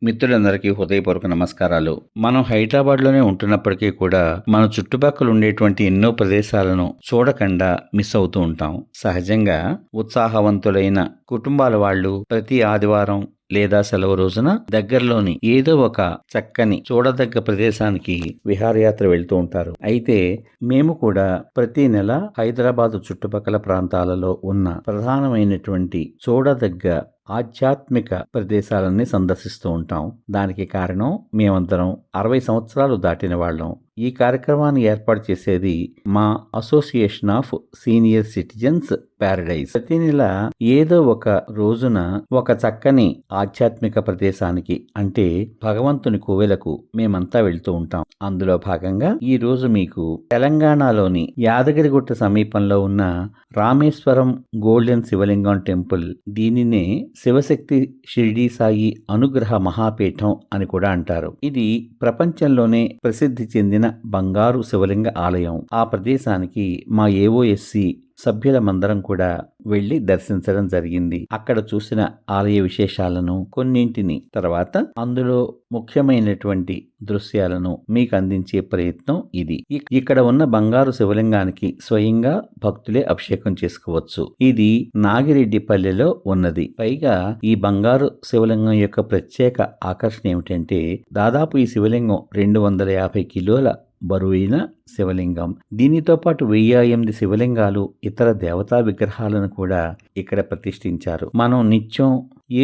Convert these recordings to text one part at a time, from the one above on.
మిత్రులందరికీ హృదయపూర్వక నమస్కారాలు. మనం హైదరాబాద్లోనే ఉంటున్నప్పటికీ కూడా మన చుట్టుపక్కల ఉండేటువంటి ఎన్నో ప్రదేశాలను చూడకుండా మిస్ అవుతూ ఉంటాం. సహజంగా ఉత్సాహవంతులైన కుటుంబాల వాళ్ళు ప్రతి ఆదివారం లేదా సెలవు రోజున దగ్గరలోని ఏదో ఒక చక్కని చూడదగ్గ ప్రదేశానికి విహారయాత్ర వెళ్తూ ఉంటారు. అయితే మేము కూడా ప్రతి నెల హైదరాబాదు చుట్టుపక్కల ప్రాంతాలలో ఉన్న ప్రధానమైనటువంటి చూడదగ్గ ఆధ్యాత్మిక ప్రదేశాలన్నీ సందర్శిస్తూ ఉంటాం. దానికి కారణం మేమందరం 60 సంవత్సరాలు దాటిన వాళ్ళం. ఈ కార్యక్రమాన్ని ఏర్పాటు చేసేది మా association of senior citizens Paradise. ప్రతి నెల ఏదో ఒక రోజున ఒక చక్కని ఆధ్యాత్మిక ప్రదేశానికి అంటే భగవంతుని కోవెలకు మేమంతా వెళ్తూ ఉంటాం. అందులో భాగంగా ఈ రోజు మీకు తెలంగాణలోని యాదగిరిగుట్ట సమీపంలో ఉన్న రామేశ్వరం గోల్డెన్ శివలింగం టెంపుల్, దీనినే శివశక్తి షిరిడి సాయి అనుగ్రహ మహాపీఠం అని కూడా అంటారు. ఇది ప్రపంచంలోనే ప్రసిద్ధి చెందిన బంగారు శివలింగ ఆలయం. ఆ ప్రదేశానికి మా ఏఓఎస్సి సభ్యులమందరం కూడా వెళ్లి దర్శించడం జరిగింది. అక్కడ చూసిన ఆలయ విశేషాలను కొన్నింటిని తర్వాత అందులో ముఖ్యమైనటువంటి దృశ్యాలను మీకు అందించే ప్రయత్నం ఇది. ఇక్కడ ఉన్న బంగారు శివలింగానికి స్వయంగా భక్తులే అభిషేకం చేసుకోవచ్చు. ఇది నాగిరెడ్డిపల్లెలో ఉన్నది. పైగా ఈ బంగారు శివలింగం యొక్క ప్రత్యేక ఆకర్షణ ఏమిటంటే దాదాపు ఈ శివలింగం 250 కిలోల బరువైన శివలింగం. దీనితో పాటు 1008 శివలింగాలు, ఇతర దేవతా విగ్రహాలను కూడా ఇక్కడ ప్రతిష్ఠించారు. మనం నిత్యం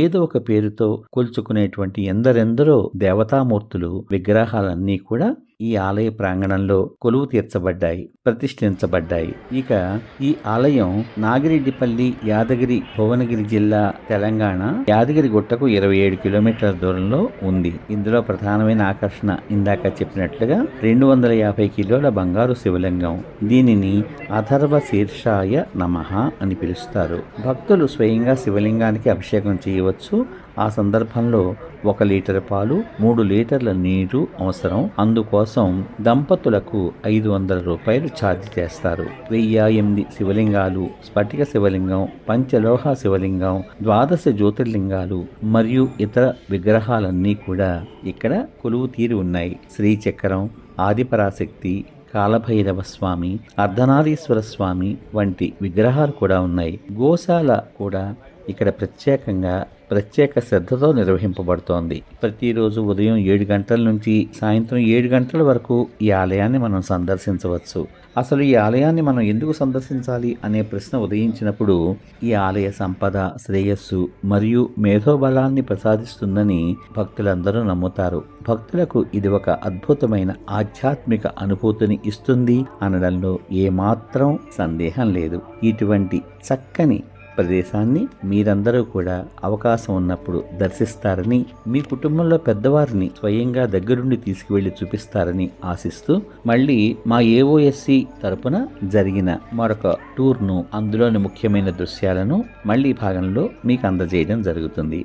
ఏదో ఒక పేరుతో కొలుచుకునేటువంటి ఎందరెందరో దేవతామూర్తులు విగ్రహాలన్నీ కూడా ఈ ఆలయ ప్రాంగణంలో కొలువు తీర్చబడ్డాయి, ప్రతిష్ఠించబడ్డాయి. ఇక ఈ ఆలయం నాగిరెడ్డిపల్లి, యాదగిరి, భువనగిరి జిల్లా, తెలంగాణ యాదగిరిగుట్టకు 27 కిలోమీటర్ల దూరంలో ఉంది. ఇందులో ప్రధానమైన ఆకర్షణ ఇందాక చెప్పినట్లుగా 250 కిలోల బంగారు శివలింగం. దీనిని అథర్వ శీర్షాయ నమః అని పిలుస్తారు. భక్తులు స్వయంగా శివలింగానికి అభిషేకం చేయవచ్చు. ఆ సందర్భంలో 1 లీటర్ పాలు, 3 లీటర్ల నీరు అవసరం. అందుకోసం దంపతులకు 500 రూపాయలు ఛార్జ్ చేస్తారు. 1008 శివలింగాలు, స్ఫటిక శివలింగం, పంచలోహ శివలింగం, 12 జ్యోతిర్లింగాలు మరియు ఇతర విగ్రహాలన్నీ కూడా ఇక్కడ కొలువు తీరి ఉన్నాయి. శ్రీచక్రం, ఆదిపరాశక్తి, కాలభైరవ స్వామి, అర్ధనారీశ్వర స్వామి వంటి విగ్రహాలు కూడా ఉన్నాయి. గోశాల కూడా ఇక్కడ ప్రత్యేక శ్రద్ధతో నిర్వహింపబడుతోంది. ప్రతిరోజు ఉదయం 7 గంటల నుంచి సాయంత్రం 7 గంటల వరకు ఈ ఆలయాన్ని మనం సందర్శించవచ్చు. అసలు ఈ ఆలయాన్ని మనం ఎందుకు సందర్శించాలి అనే ప్రశ్న ఉదయించినప్పుడు ఈ ఆలయ సంపద, శ్రేయస్సు మరియు మేధోబలాన్ని ప్రసాదిస్తుందని భక్తులందరూ నమ్ముతారు. భక్తులకు ఇది ఒక అద్భుతమైన ఆధ్యాత్మిక అనుభూతిని ఇస్తుంది అనడంలో ఏమాత్రం సందేహం లేదు. ఇటువంటి చక్కని ప్రదేశాన్ని మీరందరూ కూడా అవకాశం ఉన్నప్పుడు దర్శిస్తారని, మీ కుటుంబంలో పెద్దవారిని స్వయంగా దగ్గరుండి తీసుకువెళ్లి చూపిస్తారని ఆశిస్తూ మళ్ళీ మా ఏఓఎస్సి తరపున జరిగిన మరొక టూర్ను, అందులోని ముఖ్యమైన దృశ్యాలను మళ్ళీ భాగంలో మీకు అందజేయడం జరుగుతుంది.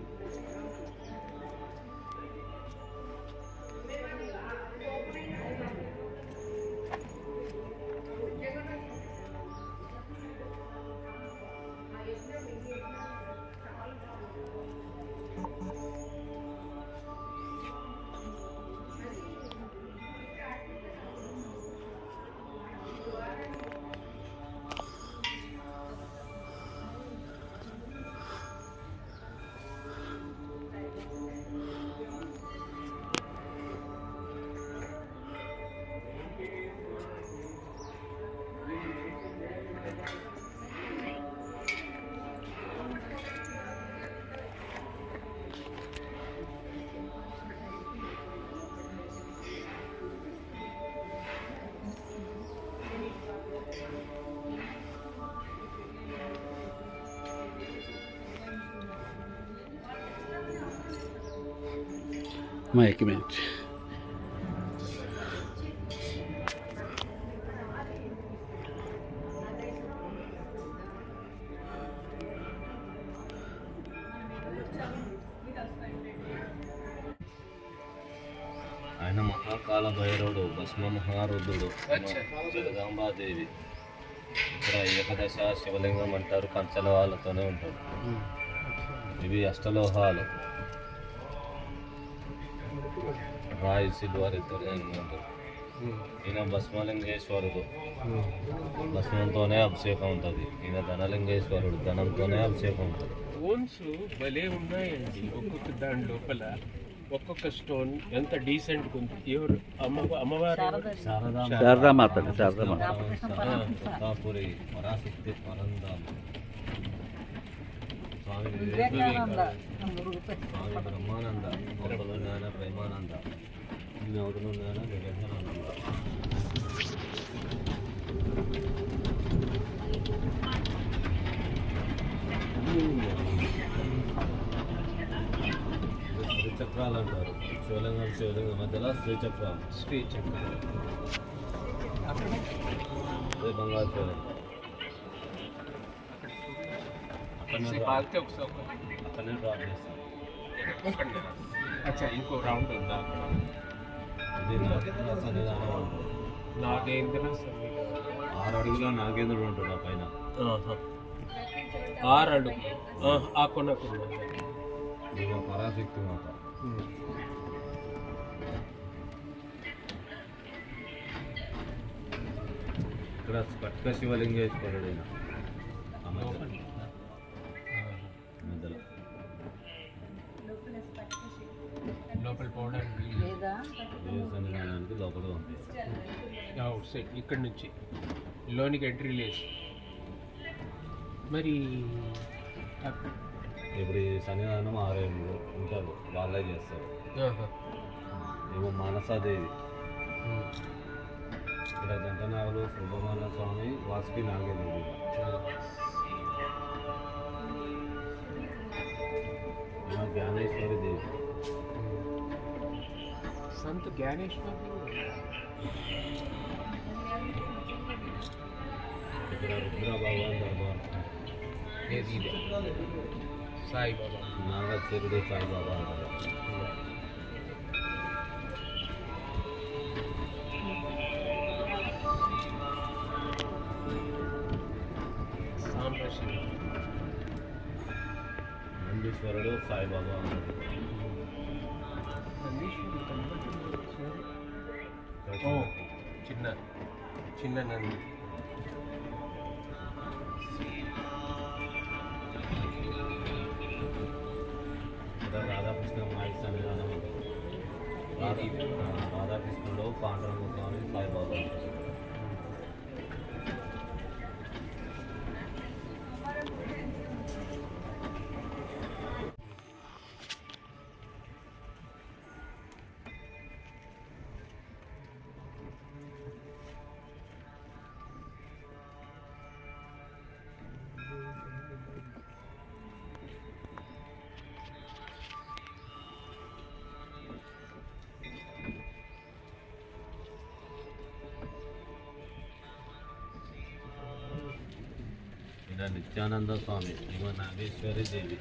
एक मिनट. ఆయన మహాకాల భైరవుడు, భస్మ మహారుద్రుడు, జగదాంబాదేవి. ఇక్కడ ఏకదశ శివలింగం అంటారు. పంచలోహాలతోనే ఉంటారు. ఇవి అష్టలోహాలు. రాయి సిల్వర్ ఇద్దరు ఉంటారు. ఈయన భస్మలింగేశ్వరుడు, భస్మంతోనే అభిషేకం ఉంటుంది. ఈయన ధనలింగేశ్వరుడు, ధనంతోనే అభిషేకం ఉంటుంది. స్టోన్స్ భలే ఉన్నాయండి. ఒక్కొక్క దాని లోపల ఒక్కొక్క స్టోన్ ఎంత డీసెంట్గా ఉంది. ఎవరు అమ్మవారు శారదామాత శారదామాత సత్తాపురి పరాశక్తి పరంధామ స్వామి స్వామి బ్రహ్మానంద, గొప్పలు జ్ఞాన ప్రేమానంద, నవదులు జ్ఞాన నిరంజనానంద. శ్రీచక్రాలు అంటారు. శివలింగం మధ్యలో శ్రీచక్రాలు. అదే బంగారు శివలింగం. అక్కడనే డ్రాప్ చేస్తాం. అచ్చా, ఇంకో రౌండ్ ఉందా అక్కడ? ఇది నాగేంద్ర సన్నిధానం ఉంటుంది. నాగేంద్ర 6 అడుగుల నాగేంద్రుడు ఉంటాడు ఆ పైన. 6 అడుగులు ఆ కొనకు ఇక పరాశక్తి మాత. ఇక్కడ స్ఫటిక శివలింగేశ్వరుడు ఈయన. ఆ మధ్యలో లోపల పోవడానికి దేవ సన్నిధానానికి లోపల ఉంది. అవుట్ సైడ్ ఇక్కడ నుంచి లోనికి ఎంట్రీ లేదు. మరి ఇప్పుడు ఈ సన్నిధానం 6 ఉంటారు, వాళ్ళే చేస్తారు. ఏమో మానసాదేవి, ఇక్కడ జంటనాగులు, సుబ్రహ్మణ్య స్వామి, వాసుకి నాగేంద్రుడు. జ్ఞానేశ్వరి దేవి, సంత్ జ్ఞానేశ్వర్. ఇక్కడ రుద్ర భగవాన్ దర్బార్, ఏది ఇదే సాయిబాబా. నాగశిరుడు సాయిబాబా అంటారు. నందీశ్వరుడు సాయిబాబా అంటారు. ఓ చిన్న చిన్న నంది. ఇక్కడ రాధాకృష్ణ మాయి సన్నిధానం ఉంటుంది. రాధాకృష్ణుడు, పాండురంగ స్వామి, సాయిబాబా అంటారు. ఈయన నిత్యానంద స్వామి, ఈమె నాగేశ్వరి దేవి.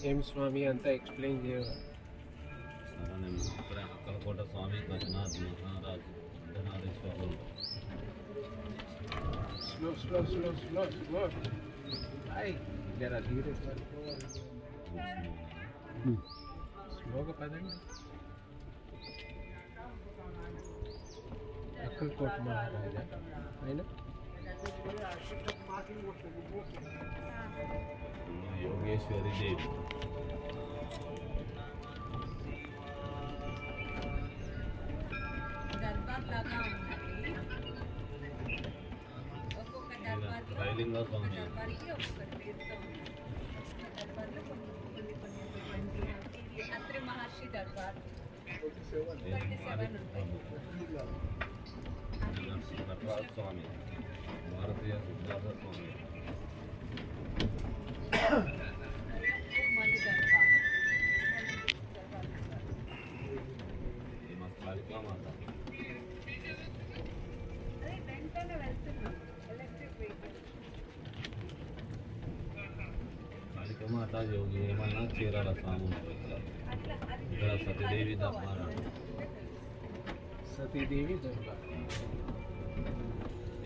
ఏం స్వామి అంతా ఎక్స్ప్లెయిన్ చేయాలి. ఇక్కడ అక్కలకోట స్వామి, గజనాథ్ మహారాజు, అర్ధనారీశ్వరుడు. Slow slow slow slow slow జరా ధీరే స్లోగా పదండి. అక్కలకోట మహారాజా ఆయన యోగేశ్వరి దేవి. రైలింగ స్వామి, అత్రి మహర్షి దర్బార్ నటరాజ స్వామి, భారతీయ సిద్ధార్థ స్వామి, మలి దర్బార్ కాళికా మాత. అదే వెంటనే వెళ్తున్నాం ఎలక్ట్రిక్ వెహికల్. కాళికా మాత యోగి ఏమన్నా చీరాల స్వామి ఉంటారు ఇక్కడ. అట్లా అది ఇక్కడ సతీదేవి దర్బార్ సతీదేవి దర్బార్.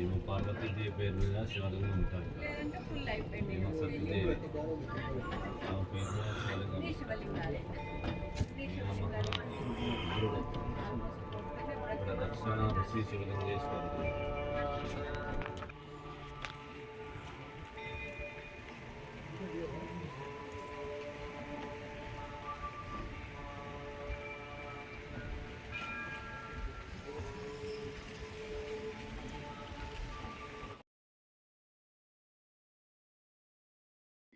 ఏమో పార్వతీదేవి పేరు మీద శివలింగం ఉంటుంది. లేదంటే ఫుల్ అయిపోయింది ఏమో సతీదేవి ఆమె పేరు మీద శివలింగం. ఈ శివలింగాలే ఈ ఏమో శివలింగాలే రుద్రుడు. ఇక్కడ దక్షిణ ఋషి శివలింగేశ్వరుడు.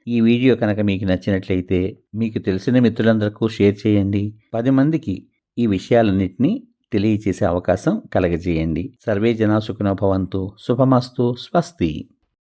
ఈ వీడియో కనుక మీకు నచ్చినట్లయితే మీకు తెలిసిన మిత్రులందరికీ షేర్ చేయండి. 10 మందికి ఈ విషయాలన్నింటినీ తెలియచేసే అవకాశం కలగజేయండి. సర్వే జనా సుఖినో భవంతు. శుభమస్తు. స్వస్తి.